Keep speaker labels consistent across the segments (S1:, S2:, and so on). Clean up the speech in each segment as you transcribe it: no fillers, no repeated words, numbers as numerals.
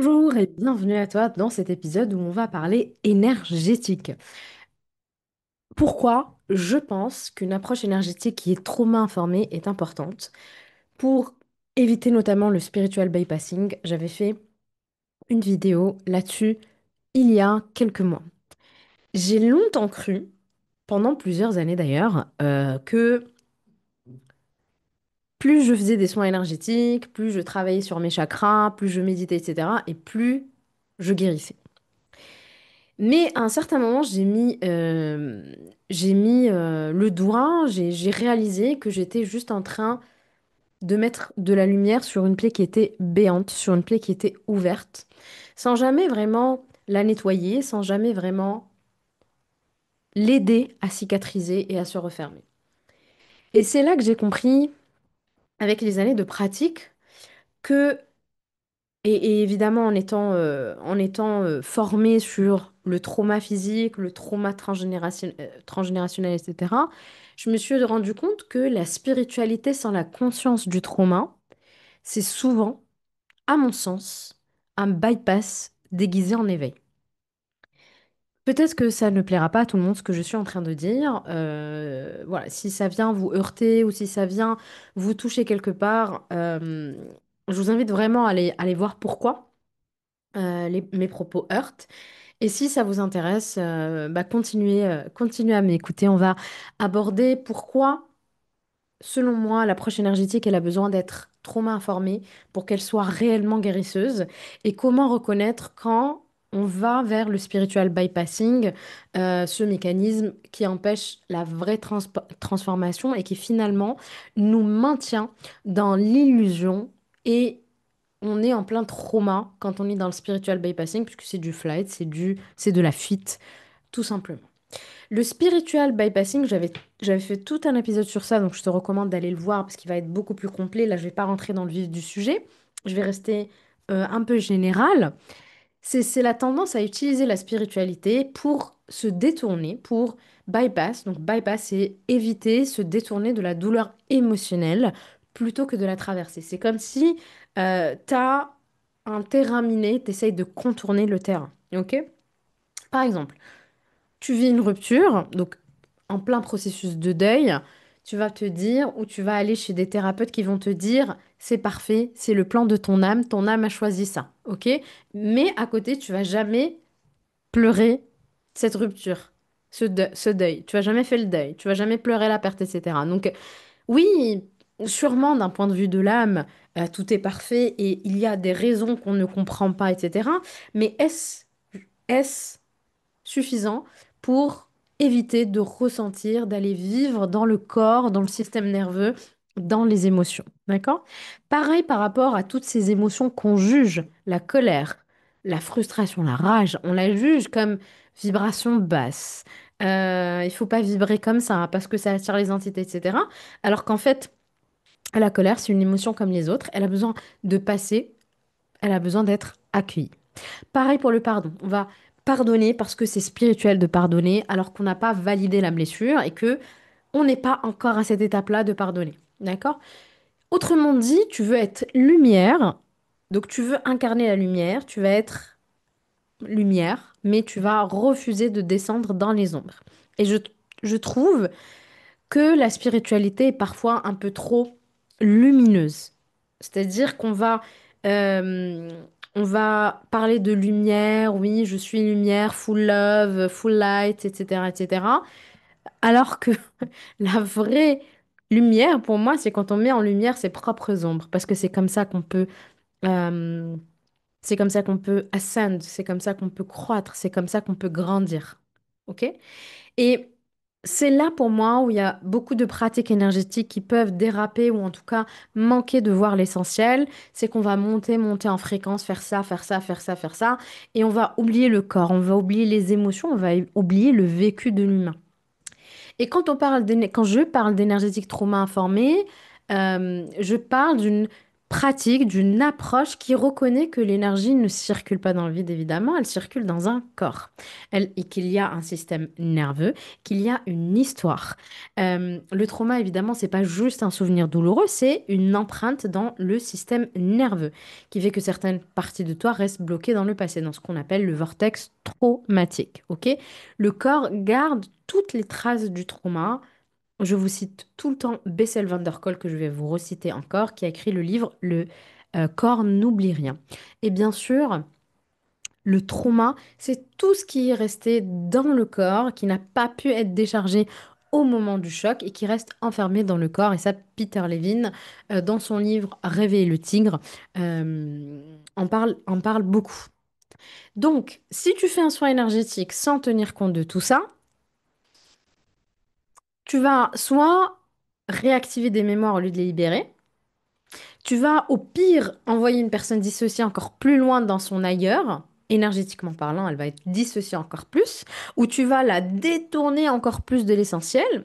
S1: Bonjour et bienvenue à toi dans cet épisode où on va parler énergétique. Pourquoi je pense qu'une approche énergétique qui est trauma informée est importante pour éviter notamment le spiritual bypassing. J'avais fait une vidéo là-dessus il y a quelques mois. J'ai longtemps cru, pendant plusieurs années d'ailleurs, que plus je faisais des soins énergétiques, plus je travaillais sur mes chakras, plus je méditais, etc., et plus je guérissais. Mais à un certain moment, j'ai mis le doigt, j'ai réalisé que j'étais juste en train de mettre de la lumière sur une plaie qui était béante, sur une plaie qui était ouverte, sans jamais vraiment la nettoyer, sans jamais vraiment l'aider à cicatriser et à se refermer. Et c'est là que j'ai compris, avec les années de pratique, que et évidemment, en étant formée sur le trauma physique, le trauma transgénérationnel, etc., je me suis rendu compte que la spiritualité sans la conscience du trauma, c'est souvent, à mon sens, un bypass déguisé en éveil. Peut-être que ça ne plaira pas à tout le monde ce que je suis en train de dire. Voilà, si ça vient vous heurter ou si ça vient vous toucher quelque part, je vous invite vraiment à aller voir pourquoi. Mes propos heurtent. Et si ça vous intéresse, bah continuez à m'écouter. On va aborder pourquoi, selon moi, l'approche énergétique, elle a besoin d'être trauma informée pour qu'elle soit réellement guérisseuse et comment reconnaître quand on va vers le spiritual bypassing, ce mécanisme qui empêche la vraie transformation et qui finalement nous maintient dans l'illusion et on est en plein trauma quand on est dans le spiritual bypassing, puisque c'est du flight, c'est de la fuite, tout simplement. Le spiritual bypassing, j'avais fait tout un épisode sur ça, donc je te recommande d'aller le voir parce qu'il va être beaucoup plus complet. Là, je vais pas rentrer dans le vif du sujet. Je vais rester un peu général. C'est la tendance à utiliser la spiritualité pour se détourner, pour bypass. Donc bypass, c'est éviter, se détourner de la douleur émotionnelle plutôt que de la traverser. C'est comme si tu as un terrain miné, tu essayes de contourner le terrain. Ok? Par exemple, tu vis une rupture, donc en plein processus de deuil, tu vas te dire ou tu vas aller chez des thérapeutes qui vont te dire c'est parfait, c'est le plan de ton âme a choisi ça, ok? Mais à côté, tu vas jamais pleurer cette rupture, ce deuil. Tu vas jamais fait le deuil, tu vas jamais pleurer la perte, etc. Donc oui, sûrement d'un point de vue de l'âme, tout est parfait et il y a des raisons qu'on ne comprend pas, etc. Mais est-ce suffisant pour éviter de ressentir, d'aller vivre dans le corps, dans le système nerveux, dans les émotions. D'accord? Pareil par rapport à toutes ces émotions qu'on juge, la colère, la frustration, la rage, on la juge comme vibration basse. Il faut pas vibrer comme ça hein, parce que ça attire les entités, etc. Alors qu'en fait, la colère, c'est une émotion comme les autres. Elle a besoin de passer, elle a besoin d'être accueillie. Pareil pour le pardon. On va pardonner parce que c'est spirituel de pardonner alors qu'on n'a pas validé la blessure et que on n'est pas encore à cette étape-là de pardonner. D'accord? Autrement dit, tu veux être lumière, donc tu veux incarner la lumière, tu vas être lumière, mais tu vas refuser de descendre dans les ombres. Et je trouve que la spiritualité est parfois un peu trop lumineuse. C'est-à-dire euh, on va parler de lumière, oui, je suis lumière, full love, full light, etc., etc. Alors que la vraie lumière, pour moi, c'est quand on met en lumière ses propres ombres, parce que euh, c'est comme ça qu'on peut ascend, c'est comme ça qu'on peut croître, c'est comme ça qu'on peut grandir. Ok? Et c'est là pour moi où il y a beaucoup de pratiques énergétiques qui peuvent déraper ou en tout cas manquer de voir l'essentiel. C'est qu'on va monter en fréquence, faire ça, faire ça, faire ça, faire ça. Et on va oublier le corps, on va oublier les émotions, on va oublier le vécu de l'humain. Et quand je parle d'énergétique trauma informée, je parle d'une pratique, d'une approche qui reconnaît que l'énergie ne circule pas dans le vide, évidemment, elle circule dans un corps. Et qu'il y a un système nerveux, qu'il y a une histoire. Le trauma, évidemment, c'est pas juste un souvenir douloureux, c'est une empreinte dans le système nerveux qui fait que certaines parties de toi restent bloquées dans le passé, dans ce qu'on appelle le vortex traumatique. Ok? Le corps garde toutes les traces du trauma. Je vous cite tout le temps Bessel van der Kolk, que je vais vous reciter encore, qui a écrit le livre Le corps n'oublie rien. Et bien sûr, le trauma, c'est tout ce qui est resté dans le corps, qui n'a pas pu être déchargé au moment du choc et qui reste enfermé dans le corps. Et ça, Peter Levine, dans son livre Réveiller le tigre, en parle beaucoup. Donc, si tu fais un soin énergétique sans tenir compte de tout ça, tu vas soit réactiver des mémoires au lieu de les libérer, tu vas au pire envoyer une personne dissociée encore plus loin dans son ailleurs, énergétiquement parlant, elle va être dissociée encore plus, ou tu vas la détourner encore plus de l'essentiel.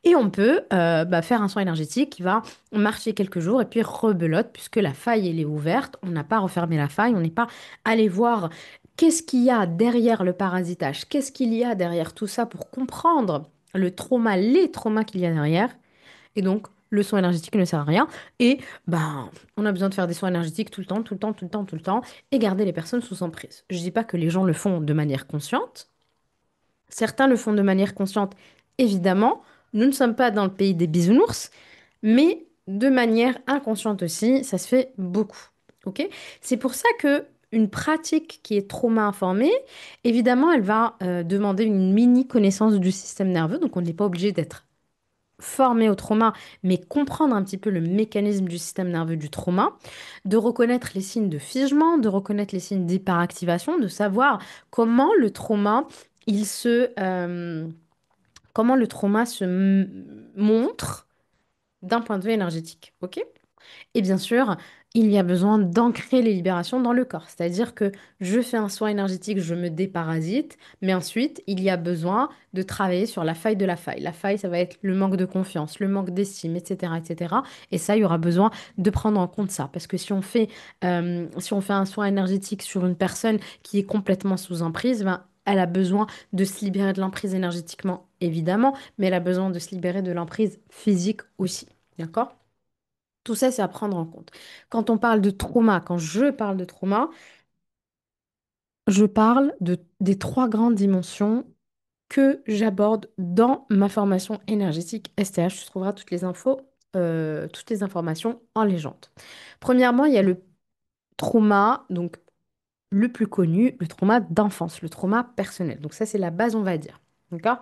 S1: Et on peut faire un soin énergétique qui va marcher quelques jours et puis rebelote, puisque la faille, elle est ouverte. On n'a pas refermé la faille, on n'est pas allé voir qu'est-ce qu'il y a derrière le parasitage, qu'est-ce qu'il y a derrière tout ça pour comprendre le trauma, les traumas qu'il y a derrière. Et donc, le soin énergétique ne sert à rien. Et ben, on a besoin de faire des soins énergétiques tout le temps, tout le temps, tout le temps, tout le temps, et garder les personnes sous emprise. Je ne dis pas que les gens le font de manière consciente. Certains le font de manière consciente, évidemment. Nous ne sommes pas dans le pays des bisounours, mais de manière inconsciente aussi, ça se fait beaucoup. Ok? C'est pour ça que une pratique qui est trauma informée, évidemment, elle va demander une mini connaissance du système nerveux. Donc, on n'est pas obligé d'être formé au trauma, mais comprendre un petit peu le mécanisme du système nerveux du trauma, de reconnaître les signes de figement, de reconnaître les signes d'hyperactivation, de savoir comment le trauma, il se, comment le trauma montre d'un point de vue énergétique. Ok? Et bien sûr, il y a besoin d'ancrer les libérations dans le corps. C'est-à-dire que je fais un soin énergétique, je me déparasite, mais ensuite, il y a besoin de travailler sur la faille de la faille. La faille, ça va être le manque de confiance, le manque d'estime, etc., etc. Et cetera. Et ça, il y aura besoin de prendre en compte ça. Parce que si on fait un soin énergétique sur une personne qui est complètement sous emprise, ben, elle a besoin de se libérer de l'emprise énergétiquement, évidemment, mais elle a besoin de se libérer de l'emprise physique aussi. D'accord? Tout ça, c'est à prendre en compte. Quand on parle de trauma, quand je parle de trauma, je parle des trois grandes dimensions que j'aborde dans ma formation énergétique STH. Tu trouveras toutes les informations en légende. Premièrement, il y a le trauma, donc le plus connu, le trauma d'enfance, le trauma personnel. Donc ça, c'est la base, on va dire. D'accord?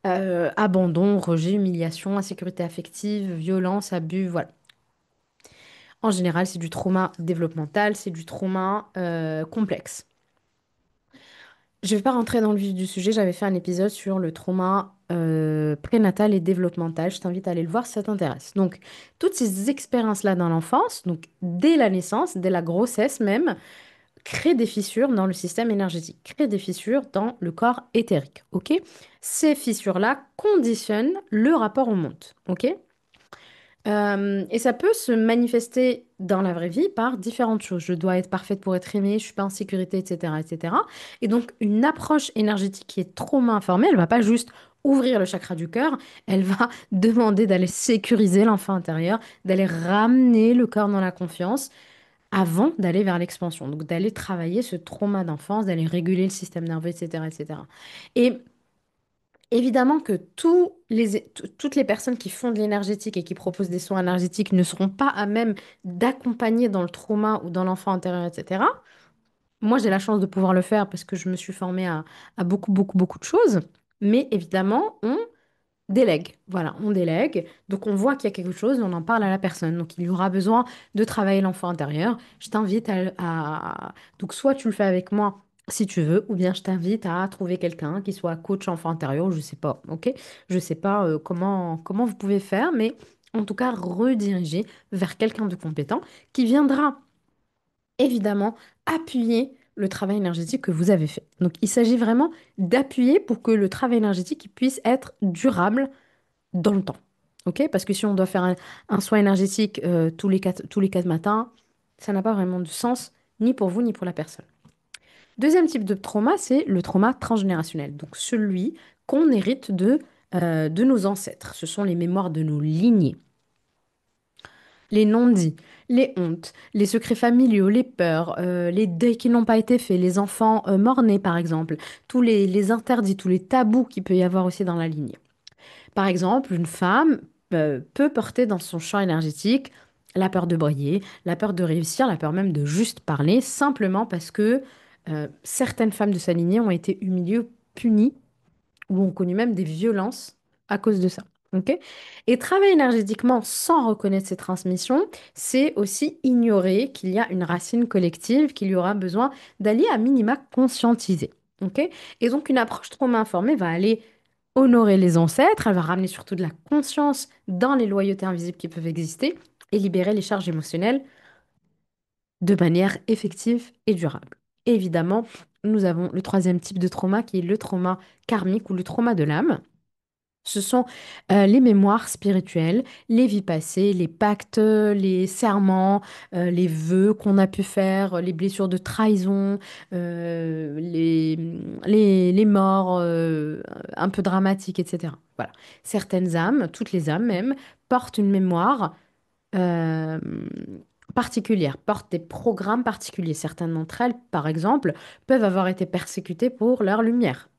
S1: Abandon, rejet, humiliation, insécurité affective, violence, abus, voilà. En général, c'est du trauma développemental, c'est du trauma complexe. Je ne vais pas rentrer dans le vif du sujet, j'avais fait un épisode sur le trauma prénatal et développemental. Je t'invite à aller le voir si ça t'intéresse. Donc, toutes ces expériences-là dans l'enfance, donc dès la naissance, dès la grossesse même, créent des fissures dans le système énergétique, créent des fissures dans le corps éthérique. Ok? Ces fissures-là conditionnent le rapport au monde. Ok? Et ça peut se manifester dans la vraie vie par différentes choses. Je dois être parfaite pour être aimée, je suis pas en sécurité, etc., etc. Et cetera. Et donc, une approche énergétique qui est trop informée, elle va pas juste ouvrir le chakra du cœur, elle va demander d'aller sécuriser l'enfant intérieur, d'aller ramener le corps dans la confiance avant d'aller vers l'expansion. Donc, d'aller travailler ce trauma d'enfance, d'aller réguler le système nerveux, etc., etc. Et cetera. Et évidemment que toutes les personnes qui font de l'énergétique et qui proposent des soins énergétiques ne seront pas à même d'accompagner dans le trauma ou dans l'enfant intérieur, etc. Moi, j'ai la chance de pouvoir le faire parce que je me suis formée à beaucoup, beaucoup, beaucoup de choses. Mais évidemment, on délègue. Voilà, on délègue. Donc, on voit qu'il y a quelque chose, on en parle à la personne. Donc, il y aura besoin de travailler l'enfant intérieur. Je t'invite Donc, soit tu le fais avec moi si tu veux, ou bien je t'invite à trouver quelqu'un qui soit coach enfant intérieur, je sais pas, ok? Je sais pas comment vous pouvez faire, mais en tout cas, rediriger vers quelqu'un de compétent qui viendra évidemment appuyer le travail énergétique que vous avez fait. Donc, il s'agit vraiment d'appuyer pour que le travail énergétique il puisse être durable dans le temps. ok? Parce que si on doit faire un soin énergétique tous les quatre matins, ça n'a pas vraiment de sens, ni pour vous, ni pour la personne. Deuxième type de trauma, c'est le trauma transgénérationnel, donc celui qu'on hérite de nos ancêtres. Ce sont les mémoires de nos lignées, les non-dits, les hontes, les secrets familiaux, les peurs, les deuils qui n'ont pas été faits, les enfants mort-nés par exemple, tous les interdits, tous les tabous qu'il peut y avoir aussi dans la lignée. Par exemple, une femme peut porter dans son champ énergétique la peur de briller, la peur de réussir, la peur même de juste parler, simplement parce que certaines femmes de sa lignée ont été humiliées, punies ou ont connu même des violences à cause de ça. Ok. Et travailler énergétiquement sans reconnaître ces transmissions, c'est aussi ignorer qu'il y a une racine collective qu'il y aura besoin d'allier à minima conscientiser. Ok. Et donc, une approche trauma informée va aller honorer les ancêtres, elle va ramener surtout de la conscience dans les loyautés invisibles qui peuvent exister et libérer les charges émotionnelles de manière effective et durable. Et évidemment, nous avons le troisième type de trauma qui est le trauma karmique ou le trauma de l'âme. Ce sont les mémoires spirituelles, les vies passées, les pactes, les serments, les vœux qu'on a pu faire, les blessures de trahison, les morts un peu dramatiques, etc. Voilà. Certaines âmes, toutes les âmes même, portent une mémoire euh, particulière, portent des programmes particuliers. Certaines d'entre elles, par exemple, peuvent avoir été persécutées pour leur lumière,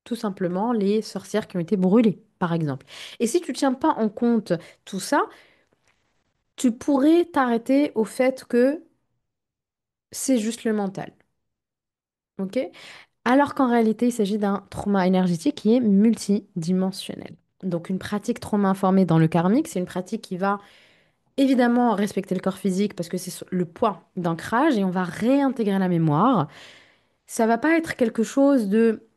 S1: tout simplement les sorcières qui ont été brûlées, par exemple. Et si tu ne tiens pas en compte tout ça, tu pourrais t'arrêter au fait que c'est juste le mental. Ok? Alors qu'en réalité, il s'agit d'un trauma énergétique qui est multidimensionnel. Donc une pratique trauma informée dans le karmique, c'est une pratique qui va évidemment respecter le corps physique parce que c'est le poids d'ancrage et on va réintégrer la mémoire. Ça va pas être quelque chose de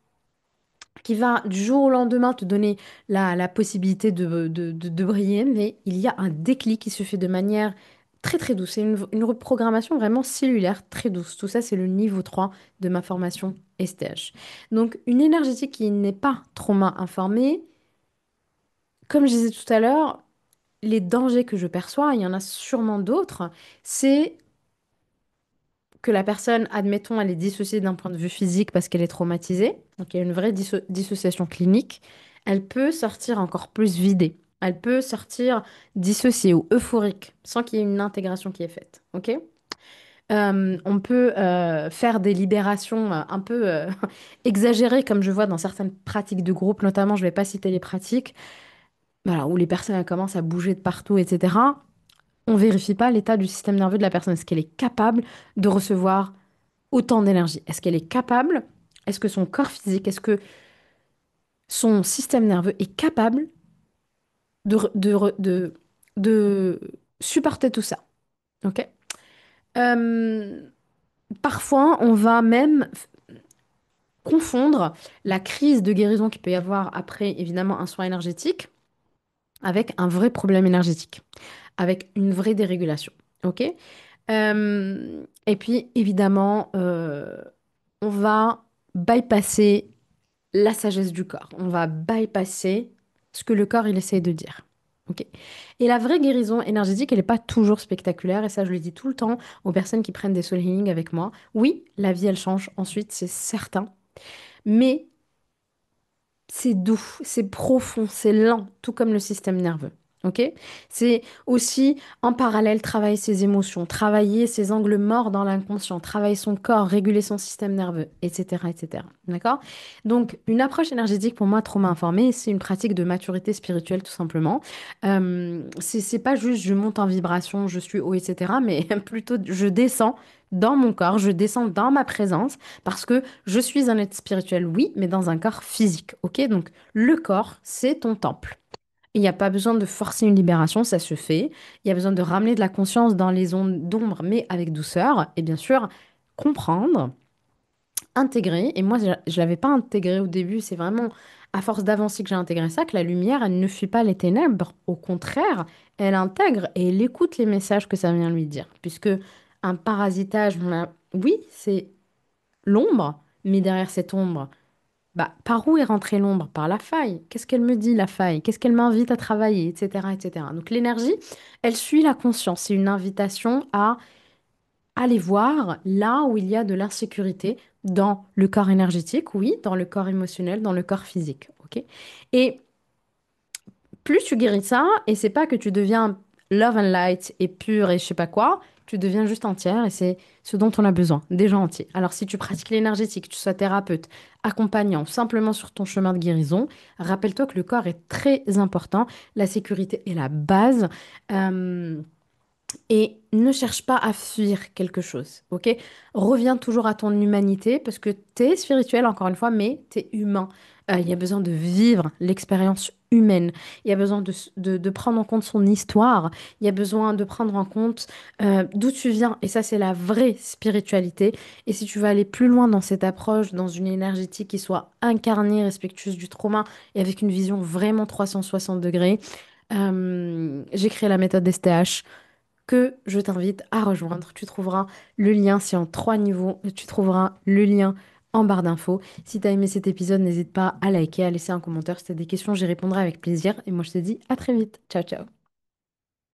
S1: qui va du jour au lendemain te donner la possibilité de briller, mais il y a un déclic qui se fait de manière très très douce. C'est une reprogrammation vraiment cellulaire très douce. Tout ça, c'est le niveau 3 de ma formation STH. Donc, une énergétique qui n'est pas trauma informée, comme je disais tout à l'heure, les dangers que je perçois, il y en a sûrement d'autres, c'est que la personne, admettons, elle est dissociée d'un point de vue physique parce qu'elle est traumatisée, donc il y a une vraie dissociation clinique, elle peut sortir encore plus vidée. Elle peut sortir dissociée ou euphorique sans qu'il y ait une intégration qui est faite. Ok? On peut faire des libérations un peu exagérées, comme je vois dans certaines pratiques de groupe, notamment, je ne vais pas citer les pratiques, voilà, où les personnes elles commencent à bouger de partout, etc. On vérifie pas l'état du système nerveux de la personne. Est-ce qu'elle est capable de recevoir autant d'énergie? Est-ce qu'elle est capable? Est-ce que son corps physique, est-ce que son système nerveux est capable de, de supporter tout ça? Ok? Euh, Parfois, on va même confondre la crise de guérison qu'il peut y avoir après, évidemment, un soin énergétique avec un vrai problème énergétique, avec une vraie dérégulation. Ok? Et puis, évidemment, on va bypasser la sagesse du corps. On va bypasser ce que le corps il essaye de dire. Ok. Et la vraie guérison énergétique, elle n'est pas toujours spectaculaire. Et ça, je le dis tout le temps aux personnes qui prennent des soul healing avec moi. Oui, la vie, elle change ensuite, c'est certain. Mais c'est doux, c'est profond, c'est lent, tout comme le système nerveux. Ok? C'est aussi en parallèle travailler ses émotions, travailler ses angles morts dans l'inconscient, travailler son corps, réguler son système nerveux, etc., etc. D'accord? Donc, une approche énergétique pour moi, trauma informé, c'est une pratique de maturité spirituelle tout simplement. C'est pas juste je monte en vibration, je suis haut, etc., mais plutôt je descends dans mon corps, je descends dans ma présence parce que je suis un être spirituel, oui, mais dans un corps physique, ok? Donc, le corps, c'est ton temple. Il n'y a pas besoin de forcer une libération, ça se fait. Il y a besoin de ramener de la conscience dans les ondes d'ombre, mais avec douceur. Et bien sûr, comprendre, intégrer. Et moi, je ne l'avais pas intégré au début. C'est vraiment à force d'avancer que j'ai intégré ça, que la lumière, elle ne fuit pas les ténèbres. Au contraire, elle intègre et elle écoute les messages que ça vient lui dire. Puisque un parasitage, oui, c'est l'ombre, mais derrière cette ombre, Bah, par où est rentrée l'ombre? Par la faille. Qu'est-ce qu'elle me dit, la faille? Qu'est-ce qu'elle m'invite à travailler, etc., etc. Donc l'énergie, elle suit la conscience. C'est une invitation à aller voir là où il y a de l'insécurité dans le corps énergétique, oui, dans le corps émotionnel, dans le corps physique. Ok? Et plus tu guéris ça, et c'est pas que tu deviens love and light et pur et je sais pas quoi, tu deviens juste entière et c'est ce dont on a besoin, des gens entiers. Alors si tu pratiques l'énergétique, que tu sois thérapeute, accompagnant, simplement sur ton chemin de guérison, rappelle-toi que le corps est très important, la sécurité est la base. Euh, et ne cherche pas à fuir quelque chose, ok? Reviens toujours à ton humanité parce que t'es spirituel, encore une fois, mais t'es humain. Il y a besoin de vivre l'expérience humaine. Il y a besoin de prendre en compte son histoire. Il y a besoin de prendre en compte d'où tu viens. Et ça, c'est la vraie spiritualité. Et si tu veux aller plus loin dans cette approche, dans une énergétique qui soit incarnée, respectueuse du trauma et avec une vision vraiment 360 degrés, j'ai créé la méthode STH que je t'invite à rejoindre. Tu trouveras le lien, c'est en 3 niveaux. Tu trouveras le lien en barre d'infos. Si tu as aimé cet épisode, n'hésite pas à liker, à laisser un commentaire. Si tu as des questions, j'y répondrai avec plaisir. Et moi, je te dis à très vite. Ciao, ciao.